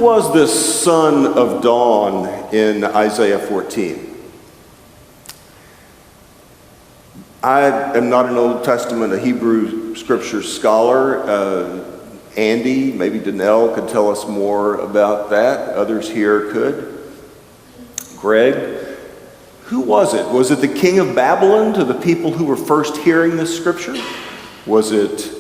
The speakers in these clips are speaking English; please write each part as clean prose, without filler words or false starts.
was this son of dawn in Isaiah 14? I am not an Old Testament, a Hebrew scripture scholar. Andy, maybe Danelle could tell us more about that. Others here could. Greg, who was it? Was it the king of Babylon to the people who were first hearing this scripture? Was it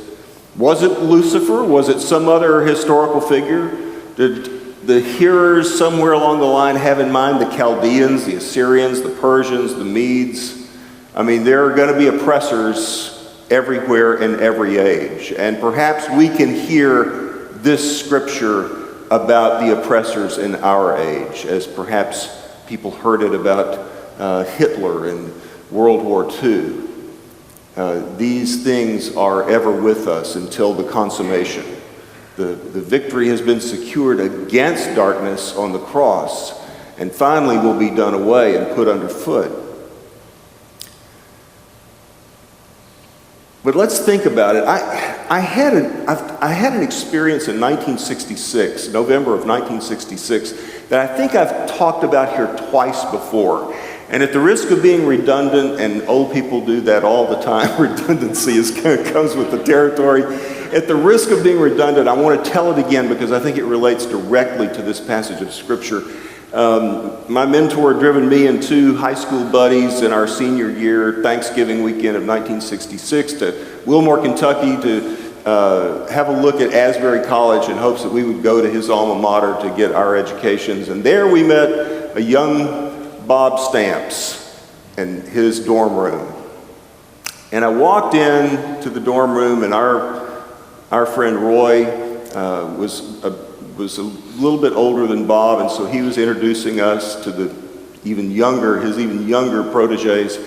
Lucifer? Was it some other historical figure? Did the hearers somewhere along the line have in mind the Chaldeans, the Assyrians, the Persians, the Medes? I mean, there are going to be oppressors everywhere in every age. And perhaps we can hear this scripture about the oppressors in our age, as perhaps people heard it about Hitler in World War II. These things are ever with us until the consummation. The victory has been secured against darkness on the cross, and finally will be done away and put underfoot. But let's think about it. I had an experience in 1966, November of 1966, that I think I've talked about here twice before. And at the risk of being redundant, and old people do that all the time, redundancy comes with the territory. At the risk of being redundant, I want to tell it again because I think it relates directly to this passage of Scripture. My mentor had driven me and two high school buddies in our senior year, Thanksgiving weekend of 1966, to Wilmore, Kentucky to have a look at Asbury College in hopes that we would go to his alma mater to get our educations. And there we met a young Bob Stamps in his dorm room. And I walked in to the dorm room, and our friend Roy was a little bit older than Bob, and so he was introducing us to his even younger proteges.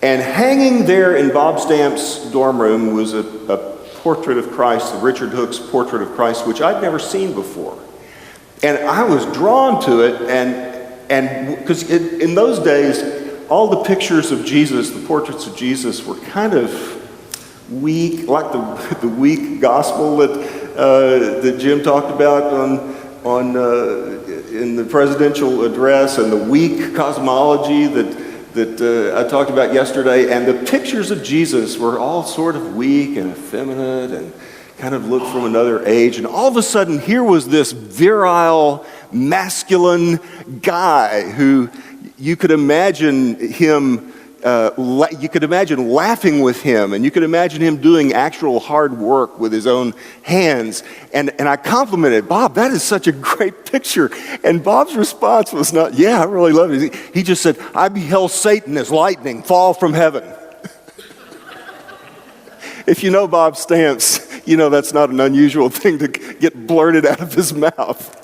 And hanging there in Bob Stamp's dorm room was a portrait of Christ, Richard Hooke's portrait of Christ, which I'd never seen before. And I was drawn to it, and because in those days, all the pictures of Jesus, the portraits of Jesus, were kind of weak, like the weak gospel that Jim talked about in the presidential address, and the weak cosmology that I talked about yesterday. And the pictures of Jesus were all sort of weak and effeminate and kind of looked from another age. And all of a sudden, here was this virile, masculine guy who you could imagine him. You could imagine laughing with him, and you could imagine him doing actual hard work with his own hands. And I complimented Bob, that is such a great picture. And Bob's response was not, yeah, I really love it. He just said, I beheld Satan as lightning fall from heaven. If you know Bob Stamps, you know that's not an unusual thing to get blurted out of his mouth.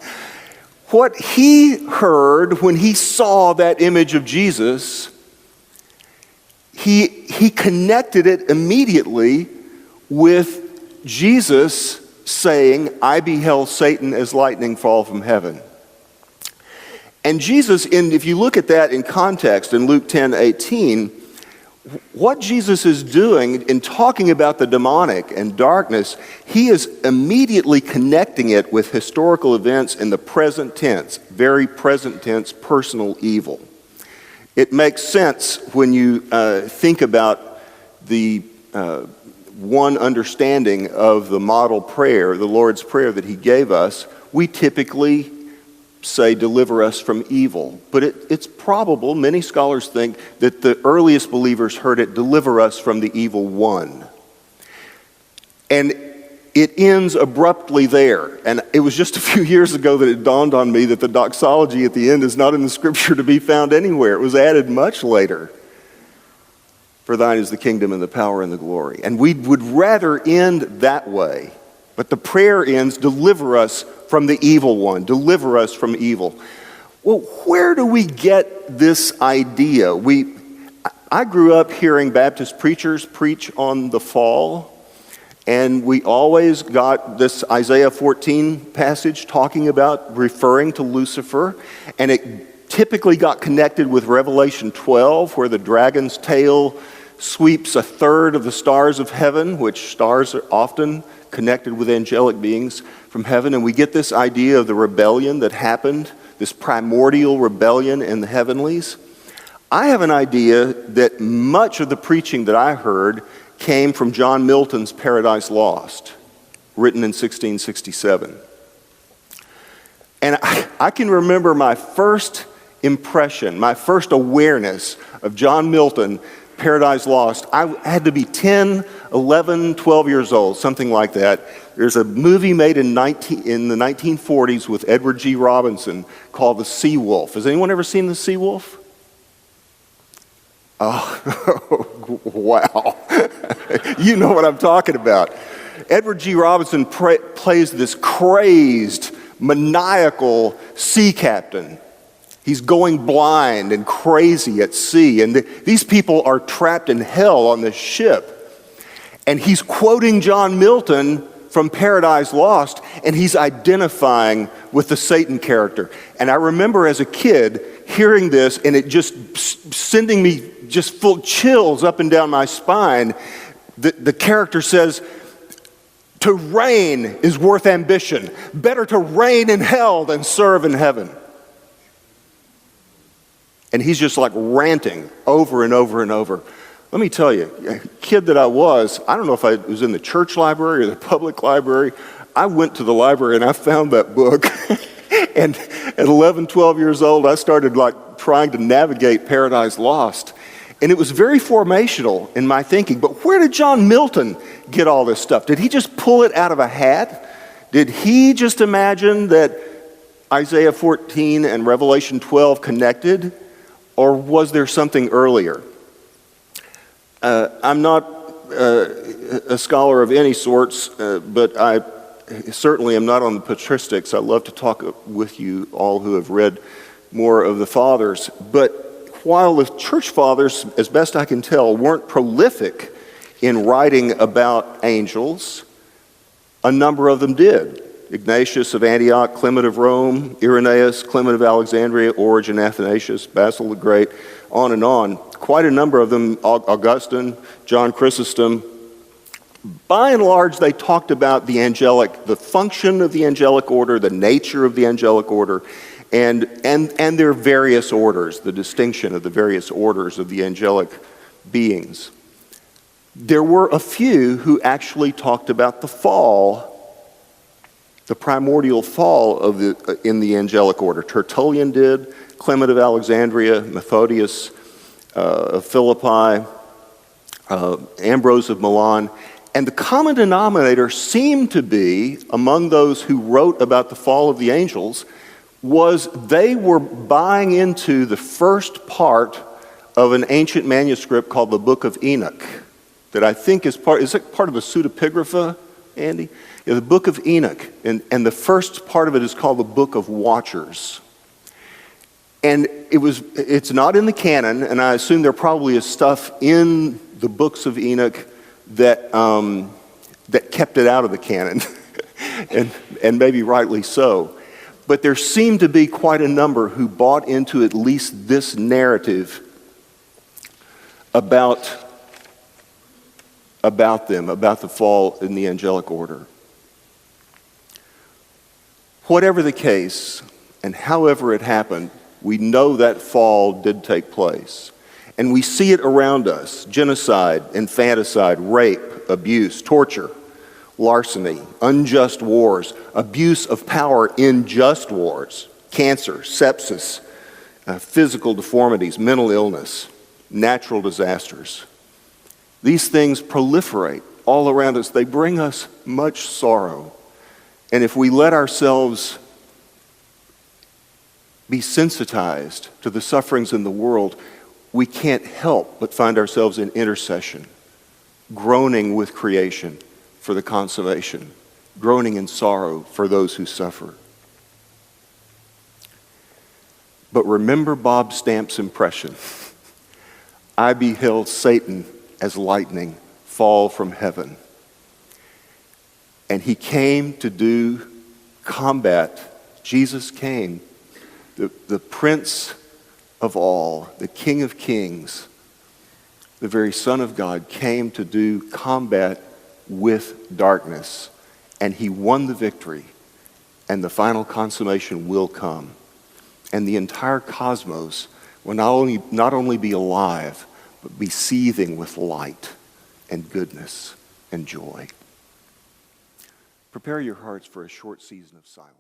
What he heard when he saw that image of Jesus, he connected it immediately with Jesus saying, I beheld Satan as lightning fall from heaven. And Jesus, if you look at that in context in Luke 10:18, what Jesus is doing in talking about the demonic and darkness, he is immediately connecting it with historical events in the present tense, very present tense, personal evil. It makes sense when you think about the one understanding of the model prayer, the Lord's Prayer that he gave us. We typically say, deliver us from evil. But it's probable, many scholars think, that the earliest believers heard it, deliver us from the evil one. And it ends abruptly there. And it was just a few years ago that it dawned on me that the doxology at the end is not in the scripture to be found anywhere. It was added much later. For thine is the kingdom and the power and the glory. And we would rather end that way. But the prayer ends, deliver us from the evil one. Deliver us from evil. Well, where do we get this idea? I grew up hearing Baptist preachers preach on the fall. And we always got this Isaiah 14 passage talking about referring to Lucifer. And it typically got connected with Revelation 12, where the dragon's tail sweeps a third of the stars of heaven, which stars are often connected with angelic beings from heaven, and we get this idea of the rebellion that happened, this primordial rebellion in the heavenlies. I have an idea that much of the preaching that I heard came from John Milton's Paradise Lost, written in 1667. And I can remember my first impression, my first awareness of John Milton, Paradise Lost. I had to be 10, 11, 12 years old, something like that. There's a movie made in the 1940s with Edward G. Robinson called The Sea Wolf. Has anyone ever seen The Sea Wolf? Oh, wow. You know what I'm talking about. Edward G. Robinson plays this crazed, maniacal sea captain. He's going blind and crazy at sea, and these people are trapped in hell on this ship. And he's quoting John Milton from Paradise Lost, and he's identifying with the Satan character. And I remember as a kid hearing this, and it just sending me just full chills up and down my spine. The character says, "To reign is worth ambition. Better to reign in hell than serve in heaven." And he's just like ranting over and over and over. Let me tell you, a kid that I don't know if I was in the church library or the public library. I went to the library and I found that book. And at 11, 12 years old, I started like trying to navigate Paradise Lost. And it was very formational in my thinking. But where did John Milton get all this stuff? Did he just pull it out of a hat? Did he just imagine that Isaiah 14 and Revelation 12 connected? Or was there something earlier? I'm not a scholar of any sorts, but I certainly am not on the patristics. I love to talk with you all who have read more of the fathers. But while the church fathers, as best I can tell, weren't prolific in writing about angels, a number of them did. Ignatius of Antioch, Clement of Rome, Irenaeus, Clement of Alexandria, Origen, Athanasius, Basil the Great, on and on. Quite a number of them, Augustine, John Chrysostom. By and large, they talked about the angelic, the function of the angelic order, the nature of the angelic order, and their various orders, the distinction of the various orders of the angelic beings. There were a few who actually talked about the fall, the primordial fall in the angelic order. Tertullian did, Clement of Alexandria, Methodius of Philippi, Ambrose of Milan. And the common denominator seemed to be, among those who wrote about the fall of the angels, was they were buying into the first part of an ancient manuscript called the Book of Enoch, that I think is part of the pseudepigrapha, Andy? Yeah, the Book of Enoch, and the first part of it is called the Book of Watchers. And it's not in the canon, and I assume there probably is stuff in the books of Enoch that kept it out of the canon, and maybe rightly so. But there seemed to be quite a number who bought into at least this narrative about them, about the fall in the angelic order. Whatever the case, and however it happened, we know that fall did take place. And we see it around us: genocide, infanticide, rape, abuse, torture, larceny, unjust wars, abuse of power in just wars, cancer, sepsis, physical deformities, mental illness, natural disasters. These things proliferate all around us. They bring us much sorrow. And if we let ourselves be sensitized to the sufferings in the world, we can't help but find ourselves in intercession, groaning with creation for the consolation, groaning in sorrow for those who suffer. But remember Bob Stamp's impression. I beheld Satan as lightning fall from heaven. And he came to do combat. Jesus came, the Prince of all, the King of Kings, the very Son of God, came to do combat with darkness, and he won the victory, and the final consummation will come. And the entire cosmos will not only be alive, but be seething with light and goodness and joy. Prepare your hearts for a short season of silence.